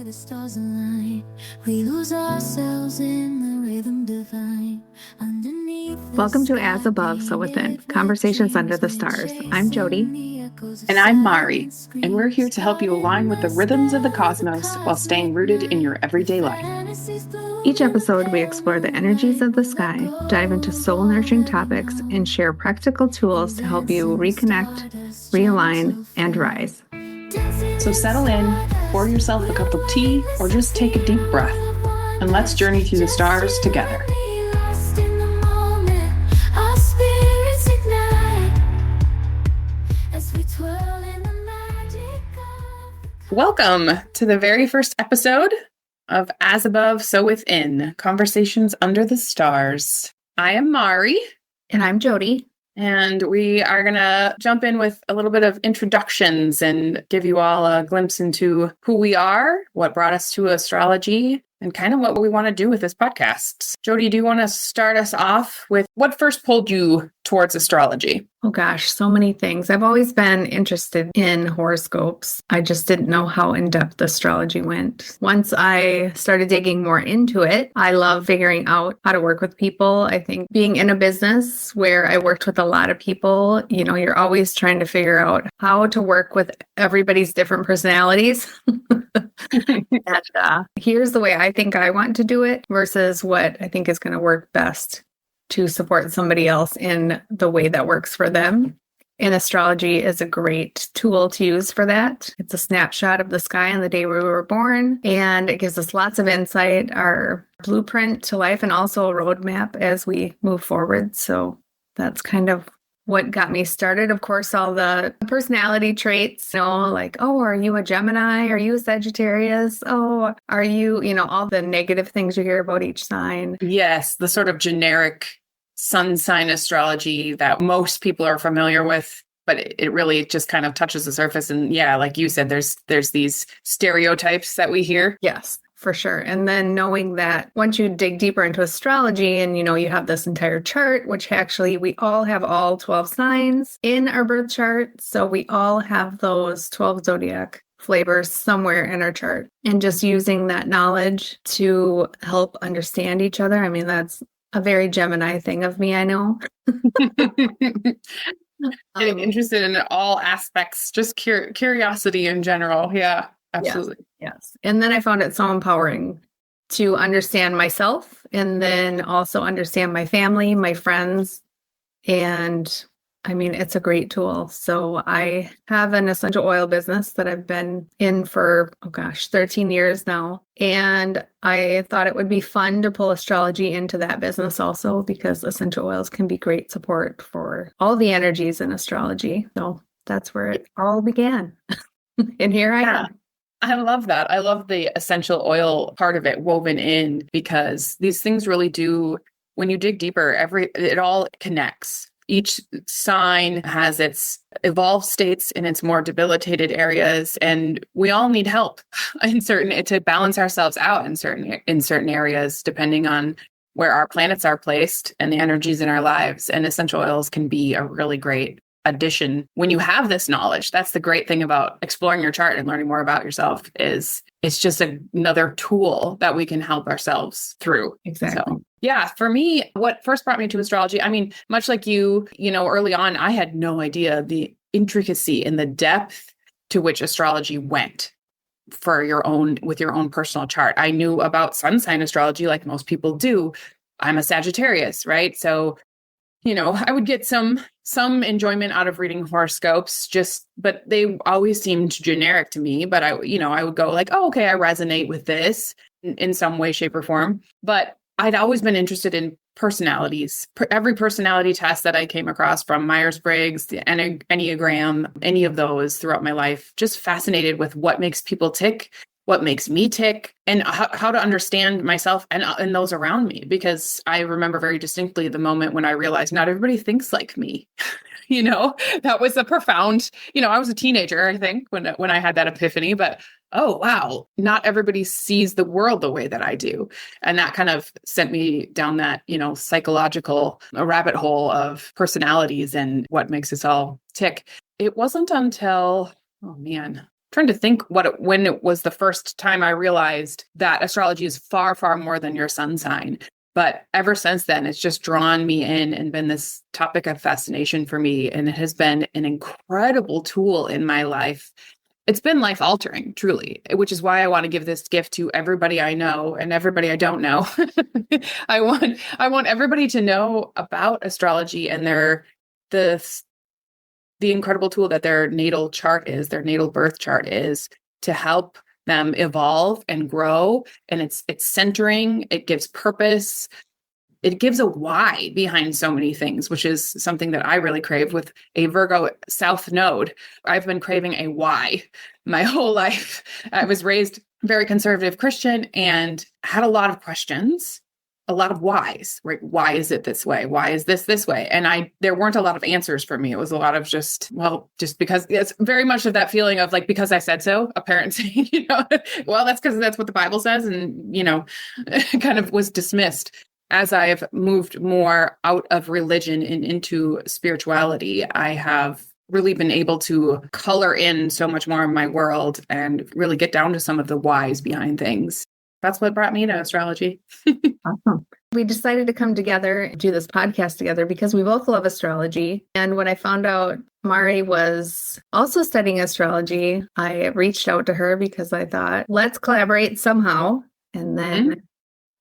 where the stars align. We lose ourselves in the rhythm divine. Underneath Welcome to As Above, So Within, Conversations Under the Stars. I'm Jody. And I'm Mari, and we're here to help you align with the rhythms of the cosmos while staying rooted in your everyday life. Each episode, we explore the energies of the sky, dive into soul-nurturing topics, and share practical tools to help you reconnect, realign, and rise. So settle in, pour yourself a cup of tea, or just take a deep breath, and let's journey through the stars together. Welcome to the very first episode of As Above, So Within, Conversations Under the Stars. I am Mari. And I'm Jody. And we are going to jump in with a little bit of introductions and give you all a glimpse into who we are, what brought us to astrology, and kind of what we want to do with this podcast. Jody, do you want to start us off with what first pulled you towards astrology? Oh gosh, so many things. I've always been interested in horoscopes. I just didn't know how in-depth astrology went. Once I started digging more into it, I love figuring out how to work with people. I think being in a business where I worked with a lot of people, you're always trying to figure out how to work with everybody's different personalities. And here's the way I think I want to do it versus what I think is going to work best to support somebody else in the way that works for them. And astrology is a great tool to use for that. It's a snapshot of the sky on the day we were born, and it gives us lots of insight, our blueprint to life, and also a roadmap as we move forward. So that's kind of what got me started. Of course, all the personality traits, like, oh, are you a Gemini? Are you a Sagittarius? Oh, are you, all the negative things you hear about each sign. Yes, the sort of generic sun sign astrology that most people are familiar with, but it really just kind of touches the surface. And yeah, like you said, there's these stereotypes that we hear. Yes. For sure. And then knowing that once you dig deeper into astrology and, you have this entire chart, which actually we all have all 12 signs in our birth chart. So we all have those 12 zodiac flavors somewhere in our chart. And just using that knowledge to help understand each other. I mean, that's a very Gemini thing of me, I know. Getting interested in all aspects, just curiosity in general. Yeah. Absolutely. Yes. And then I found it so empowering to understand myself and then also understand my family, my friends. And I mean, it's a great tool. So I have an essential oil business that I've been in for, 13 years now. And I thought it would be fun to pull astrology into that business also because essential oils can be great support for all the energies in astrology. So that's where it all began. And here I am. I love that. I love the essential oil part of it woven in because these things really do, when you dig deeper, it all connects. Each sign has its evolved states in its more debilitated areas, and we all need help to balance ourselves out in certain areas, depending on where our planets are placed and the energies in our lives. And essential oils can be a really great addition when you have this knowledge. That's the great thing about exploring your chart and learning more about yourself is it's just another tool that we can help ourselves through. Exactly. So, yeah, for me, what first brought me to astrology, I mean, much like you, early on, I had no idea the intricacy and the depth to which astrology went with your own personal chart. I knew about sun sign astrology like most people do. I'm a Sagittarius, right? So I would get some enjoyment out of reading horoscopes, but they always seemed generic to me. But I would go like, oh, okay, I resonate with this in some way, shape, or form. But I'd always been interested in personalities. Every personality test that I came across, from Myers-Briggs, the Enneagram, any of those throughout my life, just fascinated with what makes people tick, what makes me tick, and how to understand myself and those around me. Because I remember very distinctly the moment when I realized not everybody thinks like me. That was a profound, I was a teenager, I think, when I had that epiphany, but oh, wow, not everybody sees the world the way that I do. And that kind of sent me down that, psychological rabbit hole of personalities and what makes us all tick. It wasn't until, trying to think when it was the first time I realized that astrology is far, far more than your sun sign. But ever since then, it's just drawn me in and been this topic of fascination for me. And it has been an incredible tool in my life. It's been life altering, truly, which is why I want to give this gift to everybody I know and everybody I don't know. I want everybody to know about astrology and the incredible tool that their natal chart is, their natal birth chart is, to help them evolve and grow. And it's centering, it gives purpose, it gives a why behind so many things, which is something that I really crave with a Virgo South node. I've been craving a why my whole life. I was raised very conservative Christian and had a lot of questions, a lot of whys, right? Why is it this way? Why is this way? And there weren't a lot of answers for me. It was a lot of just because it's very much of that feeling of like, because I said so, a parent saying, well, that's because that's what the Bible says. And, kind of was dismissed. As I've moved more out of religion and into spirituality, I have really been able to color in so much more of my world and really get down to some of the whys behind things. That's what brought me to astrology. Awesome. We decided to come together and do this podcast together because we both love astrology. And when I found out Mari was also studying astrology, I reached out to her because I thought, let's collaborate somehow. And then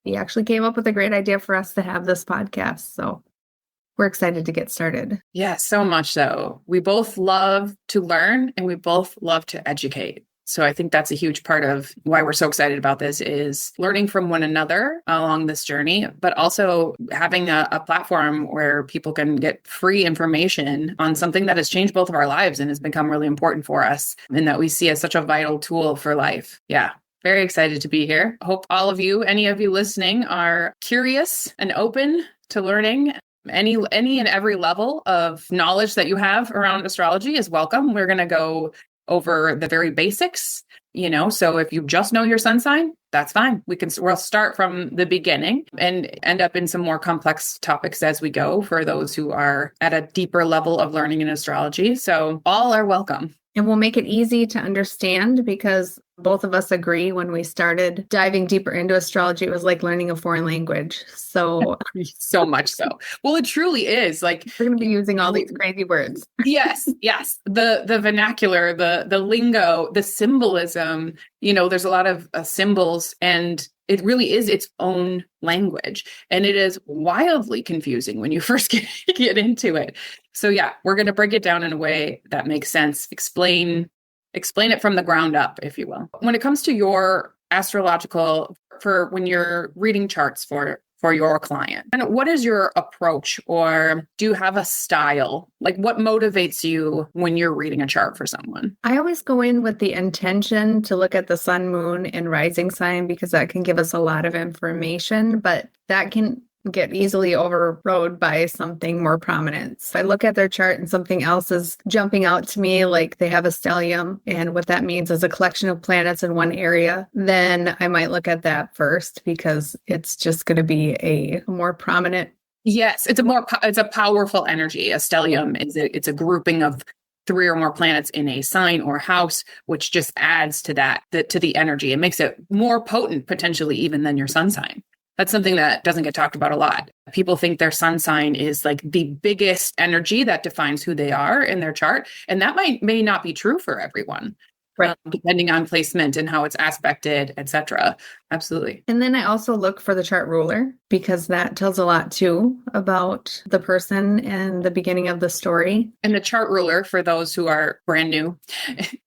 he actually came up with a great idea for us to have this podcast. So we're excited to get started. Yeah, so much so. We both love to learn and we both love to educate. So I think that's a huge part of why we're so excited about this is learning from one another along this journey, but also having a platform where people can get free information on something that has changed both of our lives and has become really important for us and that we see as such a vital tool for life. Yeah. Very excited to be here. Hope all of you, any of you listening, are curious and open to learning. Any and every level of knowledge that you have around astrology is welcome. We're going to go over the very basics, so if you just know your sun sign, that's fine. We'll start from the beginning and end up in some more complex topics as we go for those who are at a deeper level of learning in astrology. So all are welcome. And we'll make it easy to understand because both of us agree when we started diving deeper into astrology, it was like learning a foreign language. So much so. Well, it truly is. Like we're going to be using all these crazy words. Yes. The vernacular, the lingo, the symbolism, there's a lot of symbols and it really is its own language. And it is wildly confusing when you first get into it. So yeah, we're going to break it down in a way that makes sense. Explain it from the ground up, if you will. When it comes to your astrological, for when you're reading charts for your client, and what is your approach, or do you have a style? Like what motivates you when you're reading a chart for someone? I always go in with the intention to look at the sun, moon, and rising sign because that can give us a lot of information, but that can get easily overrode by something more prominent. So I look at their chart and something else is jumping out to me, like they have a stellium, and what that means is a collection of planets in one area. Then I might look at that first because it's just going to be a more prominent. Yes, it's a powerful energy. A stellium it's a grouping of 3 or more planets in a sign or house, which just adds to to the energy. It makes it more potent potentially even than your sun sign. That's something that doesn't get talked about a lot. People think their sun sign is like the biggest energy that defines who they are in their chart. And that may not be true for everyone, right? Depending on placement and how it's aspected, etc. Absolutely. And then I also look for the chart ruler because that tells a lot too about the person and the beginning of the story. And the chart ruler, for those who are brand new,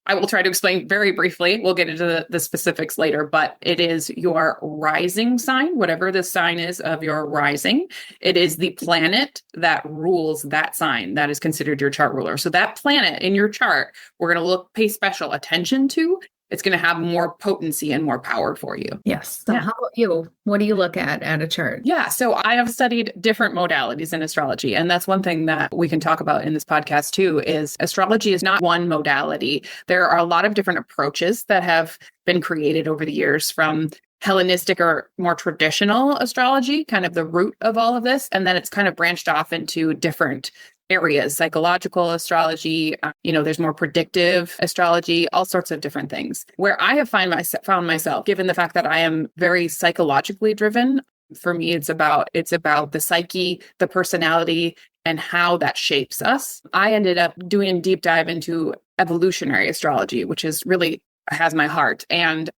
I will try to explain very briefly. We'll get into the specifics later, but it is your rising sign, whatever the sign is of your rising. It is the planet that rules that sign that is considered your chart ruler. So that planet in your chart, we're going to pay special attention to. It's going to have more potency and more power for you. Yes. So how about you? What do you look at a chart? Yeah. So I have studied different modalities in astrology. And that's one thing that we can talk about in this podcast too, is astrology is not one modality. There are a lot of different approaches that have been created over the years, from Hellenistic or more traditional astrology, kind of the root of all of this. And then it's kind of branched off into different areas, psychological astrology, there's more predictive astrology, all sorts of different things. Where I have found myself, given the fact that I am very psychologically driven, for me, it's about the psyche, the personality, and how that shapes us. I ended up doing a deep dive into evolutionary astrology, which is really has my heart. And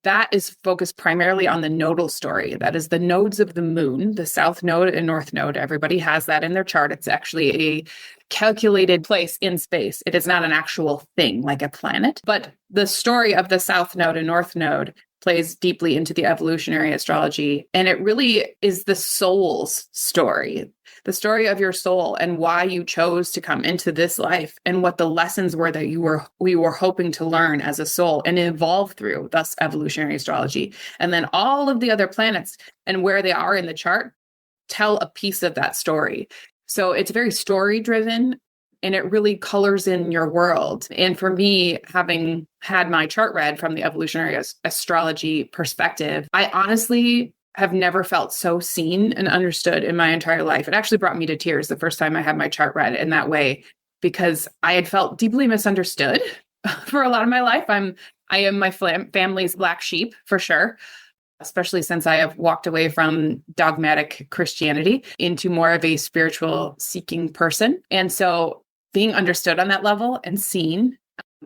that is focused primarily on the nodal story. That is the nodes of the moon, the south node and north node. Everybody has that in their chart. It's actually a calculated place in space. It is not an actual thing like a planet, but the story of the south node and north node plays deeply into the evolutionary astrology. And it really is the soul's story, the story of your soul and why you chose to come into this life and what the lessons were that we were hoping to learn as a soul and evolve through, thus evolutionary astrology. And then all of the other planets and where they are in the chart tell a piece of that story. So it's very story driven. And it really colors in your world. And for me, having had my chart read from the evolutionary astrology perspective, I honestly have never felt so seen and understood in my entire life. It actually brought me to tears the first time I had my chart read in that way, because I had felt deeply misunderstood for a lot of my life. I am my family's black sheep for sure, especially since I have walked away from dogmatic Christianity into more of a spiritual seeking person. And so being understood on that level and seen,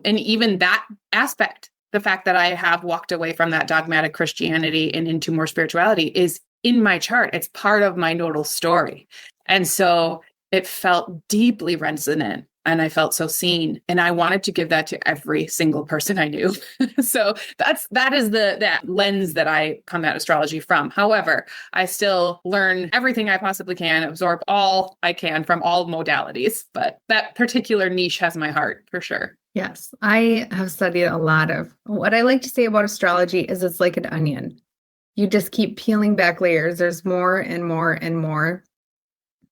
and even that aspect, the fact that I have walked away from that dogmatic Christianity and into more spirituality is in my chart. It's part of my nodal story. And so it felt deeply resonant and I felt so seen. And I wanted to give that to every single person I knew. So that is that lens that I come at astrology from. However, I still learn everything I possibly can, absorb all I can from all modalities. But that particular niche has my heart for sure. Yes, I have studied a lot of what I like to say about astrology is it's like an onion. You just keep peeling back layers. There's more and more and more.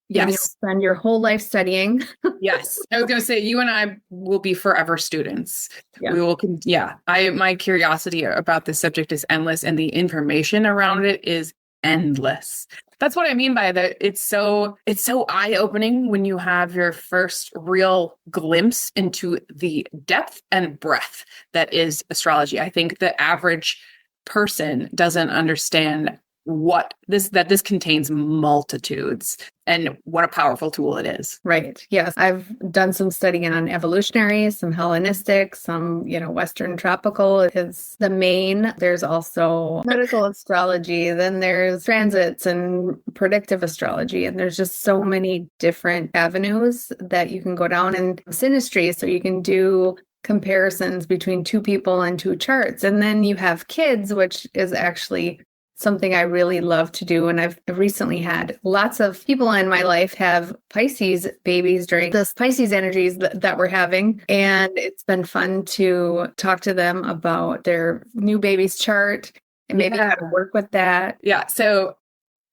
Yes. And you'll spend your whole life studying. Yes. I was going to say, you and I will be forever students. Yeah. We will. My curiosity about this subject is endless and the information around it is endless. That's what I mean by that. It's so eye-opening when you have your first real glimpse into the depth and breadth that is astrology. I think the average person doesn't understand that this contains multitudes and what a powerful tool it is. Right. Yes. I've done some studying on evolutionary, some Hellenistic, some, Western tropical is the main. There's also medical astrology. Then there's transits and predictive astrology. And there's just so many different avenues that you can go down, and synastry. So you can do comparisons between two people and two charts. And then you have kids, which is actually something I really love to do. And I've recently had lots of people in my life have Pisces babies during this Pisces energies that we're having. And it's been fun to talk to them about their new baby's chart and maybe how to work with that. Yeah. So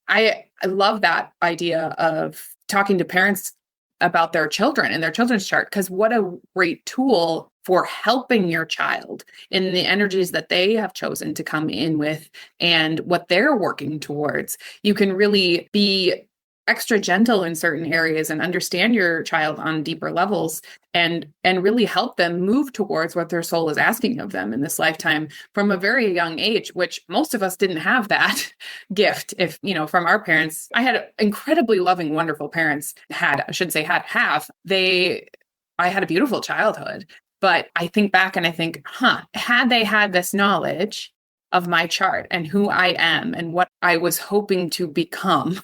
I love that idea of talking to parents about their children and their children's chart, because what a great tool for helping your child in the energies that they have chosen to come in with and what they're working towards. You can really be extra gentle in certain areas and understand your child on deeper levels and really help them move towards what their soul is asking of them in this lifetime from a very young age, which most of us didn't have that gift. If, from our parents, I had incredibly loving, wonderful parents I had a beautiful childhood. But I think back and I think, had they had this knowledge of my chart and who I am and what I was hoping to become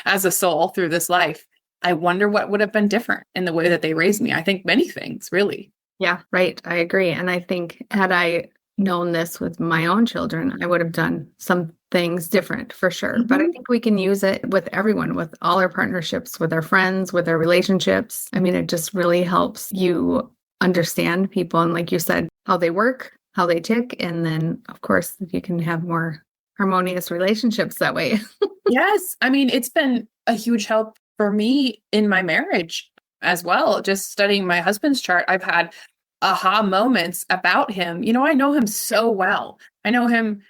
as a soul through this life, I wonder what would have been different in the way that they raised me. I think many things, really. Yeah, right. I agree. And I think had I known this with my own children, I would have done some things different for sure. Mm-hmm. But I think we can use it with everyone, with all our partnerships, with our friends, with our relationships. I mean, it just really helps you understand people. And like you said, how they work, how they tick. And then, of course, you can have more harmonious relationships that way. Yes. I mean, it's been a huge help for me in my marriage as well. Just studying my husband's chart, I've had aha moments about him. I know him so well. I know him,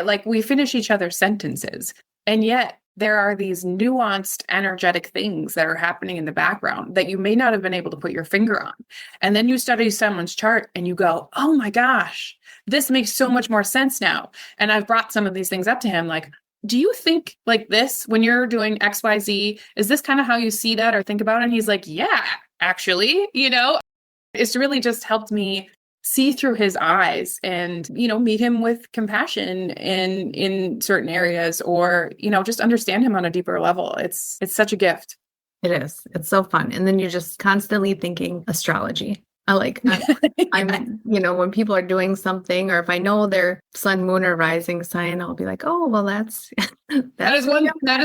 like we finish each other's sentences. And yet there are these nuanced energetic things that are happening in the background that you may not have been able to put your finger on. And then you study someone's chart and you go, oh my gosh, this makes so much more sense now. And I've brought some of these things up to him, like, do you think like this when you're doing XYZ? Is this kind of how you see that or think about it? And he's like, yeah, actually, it's really just helped me see through his eyes and, meet him with compassion in certain areas, or, just understand him on a deeper level. It's such a gift. It is. It's so fun. And then you're just constantly thinking astrology. I'm when people are doing something, or if I know their sun, moon, or rising sign, I'll be like, oh, well, that's that is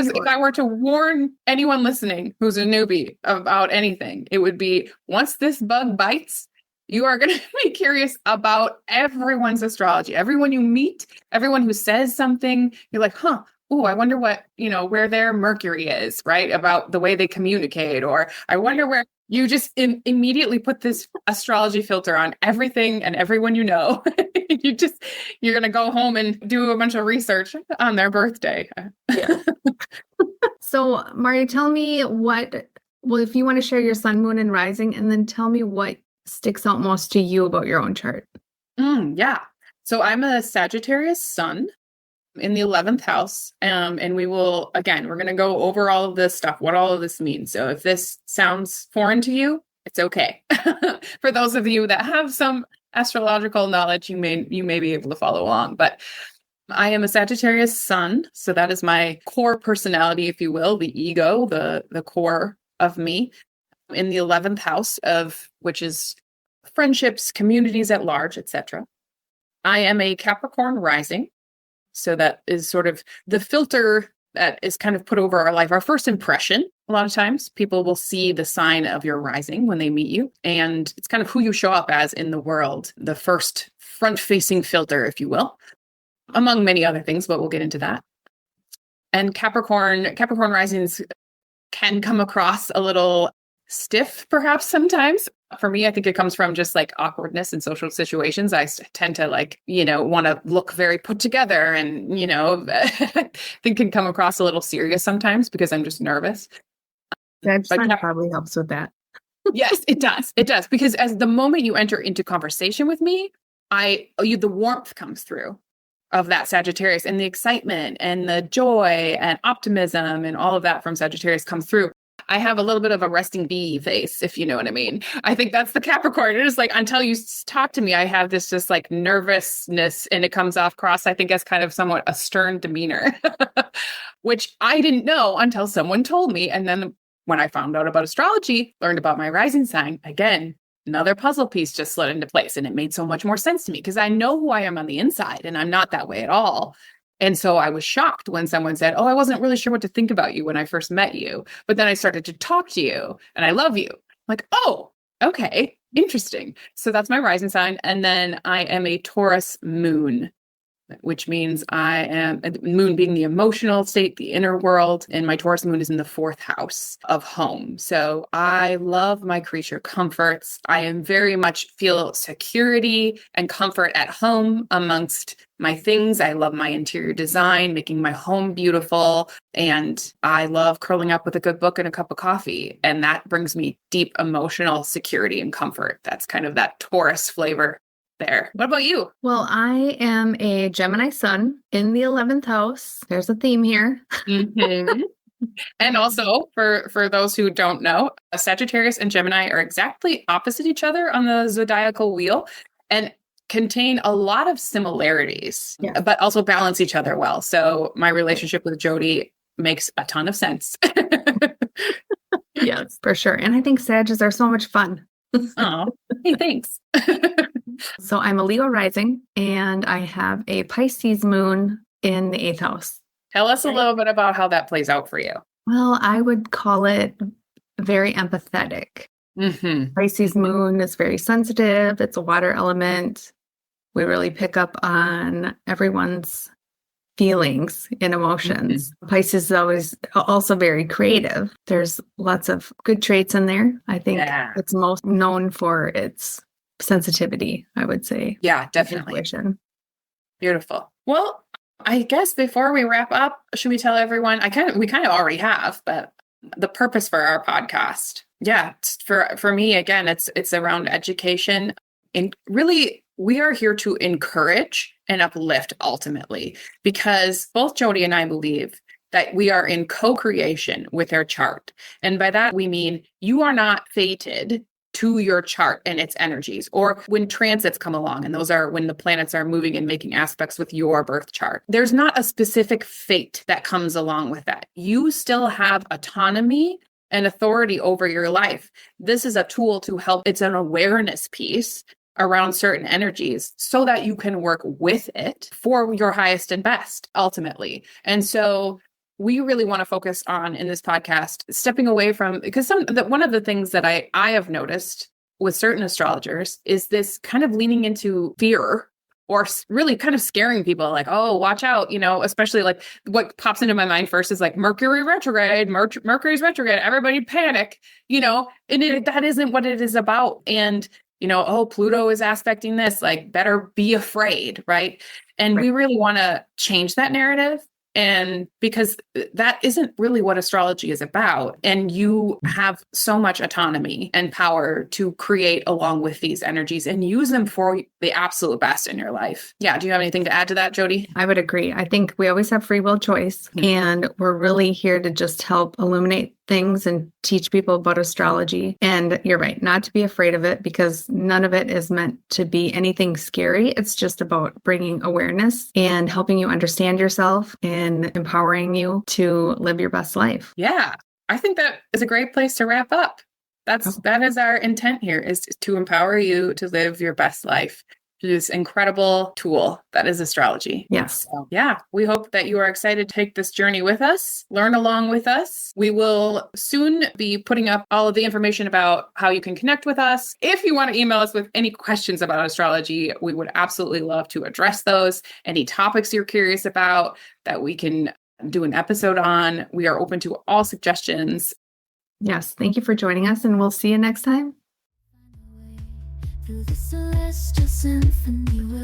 if I were to warn anyone listening who's a newbie about anything, it would be, once this bug bites, you are going to be curious about everyone's astrology. Everyone you meet, everyone who says something, you're like, huh, oh, I wonder what, where their Mercury is, right? About the way they communicate. Or I wonder where you just immediately put this astrology filter on everything and everyone you're going to go home and do a bunch of research on their birthday. Yeah. So, Mari, tell me if you want to share your sun, moon, and rising, and then tell me what sticks out most to you about your own chart. Yeah. So I'm a Sagittarius sun in the 11th house. And we're going to go over all of this stuff, what all of this means. So if this sounds foreign to you, it's okay. For those of you that have some astrological knowledge, you may be able to follow along. But I am a Sagittarius sun. So that is my core personality, if you will, the ego, the core of me, in the 11th house, of which is friendships, communities at large, etc. I am a Capricorn rising. So that is sort of the filter that is kind of put over our life. Our first impression, a lot of times people will see the sign of your rising when they meet you. And it's kind of who you show up as in the world, the first front-facing filter, if you will, among many other things, but we'll get into that. And Capricorn risings can come across a little stiff, perhaps sometimes. For me, I think it comes from just like awkwardness in social situations. I tend to want to look very put together, and, I think can come across a little serious sometimes because I'm just nervous. That probably helps with that. Yes, it does. It does. Because as the moment you enter into conversation with me, the warmth comes through of that Sagittarius, and the excitement and the joy and optimism and all of that from Sagittarius comes through. I have a little bit of a resting bee face, if you know what I mean. I think that's the Capricorn. It is like, until you talk to me, I have this just like nervousness, and it comes off cross, I think, as kind of somewhat a stern demeanor, which I didn't know until someone told me. And then when I found out about astrology, learned about my rising sign, again, another puzzle piece just slid into place. And it made so much more sense to me because I know who I am on the inside, and I'm not that way at all. And so I was shocked when someone said, oh, I wasn't really sure what to think about you when I first met you, but then I started to talk to you and I love you. Like, oh, okay, interesting. So that's my rising sign. And then I am a Taurus moon, which means I am moon being the emotional state, the inner world. And my Taurus moon is in the 4th house of home. So I love my creature comforts. I am very much feel security and comfort at home amongst my things. I love my interior design, making my home beautiful. And I love curling up with a good book and a cup of coffee. And that brings me deep emotional security and comfort. That's kind of that Taurus flavor there. What about you? Well, I am a Gemini sun in the 11th house. There's a theme here. Mm-hmm. And also, for those who don't know, Sagittarius and Gemini are exactly opposite each other on the zodiacal wheel and contain a lot of similarities, but also balance each other well. So my relationship with Jody makes a ton of sense. Yes, for sure. And I think Sages are so much fun. Oh, hey, thanks. So I'm a Leo rising, and I have a Pisces moon in the 8th house. Tell us a little bit about how that plays out for you. Well, I would call it very empathetic. Mm-hmm. Pisces moon is very sensitive. It's a water element. We really pick up on everyone's feelings and emotions. Mm-hmm. Pisces is always also very creative. There's lots of good traits in there. I think it's most known for its sensitivity, I would say. Yeah, definitely. Intuition. Beautiful. Well, I guess before we wrap up, should we tell everyone? We kind of already have, but the purpose for our podcast. Yeah, for me, again, it's around education. And really, we are here to encourage and uplift ultimately, because both Jody and I believe that we are in co-creation with our chart. And by that, we mean you are not fated to your chart and its energies, or when transits come along, and those are when the planets are moving and making aspects with your birth chart. There's not a specific fate that comes along with that. You still have autonomy and authority over your life. This is a tool to help. It's an awareness piece around certain energies so that you can work with it for your highest and best ultimately. And so we really want to focus on in this podcast, stepping away from, because one of the things that I have noticed with certain astrologers is this kind of leaning into fear, or really kind of scaring people like, oh, watch out, especially like what pops into my mind first is like Mercury retrograde, Mercury's retrograde, everybody panic, and that isn't what it is about. And, oh, Pluto is aspecting this, like better be afraid, right? And we really want to change that narrative. And because that isn't really what astrology is about. And you have so much autonomy and power to create along with these energies and use them for the absolute best in your life. Yeah. Do you have anything to add to that, Jody? I would agree. I think we always have free will choice, and we're really here to just help illuminate things and teach people about astrology. And you're right, not to be afraid of it, because none of it is meant to be anything scary. It's just about bringing awareness and helping you understand yourself and empowering you to live your best life. Yeah, I think that is a great place to wrap up. That is our intent here, is to empower you to live your best life. This incredible tool that is astrology. Yes. So, yeah, we hope that you are excited to take this journey with us, learn along with us. We will soon be putting up all of the information about how you can connect with us. If you want to email us with any questions about astrology, we would absolutely love to address those. Any topics you're curious about that we can do an episode on, we are open to all suggestions. Yes. Thank you for joining us, and we'll see you next time.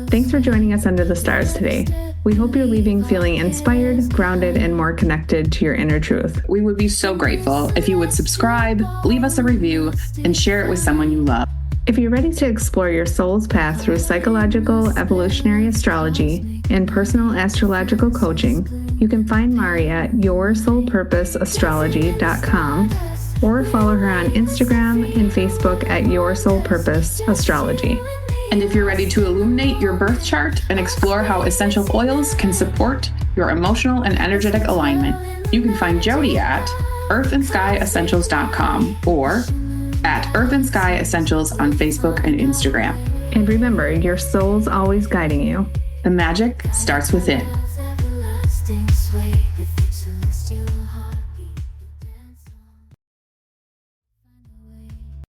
Thanks for joining us under the stars today. We hope you're leaving feeling inspired, grounded, and more connected to your inner truth. We would be so grateful if you would subscribe, leave us a review, and share it with someone you love. If you're ready to explore your soul's path through psychological evolutionary astrology and personal astrological coaching, you can find Mari at yoursoulpurposeastrology.com, or follow her on Instagram and Facebook at Your Soul Purpose Astrology. And if you're ready to illuminate your birth chart and explore how essential oils can support your emotional and energetic alignment, you can find Jody at earthandskyessentials.com or at Earth and Sky Essentials on Facebook and Instagram. And remember, your soul's always guiding you. The magic starts within. Everlasting sway.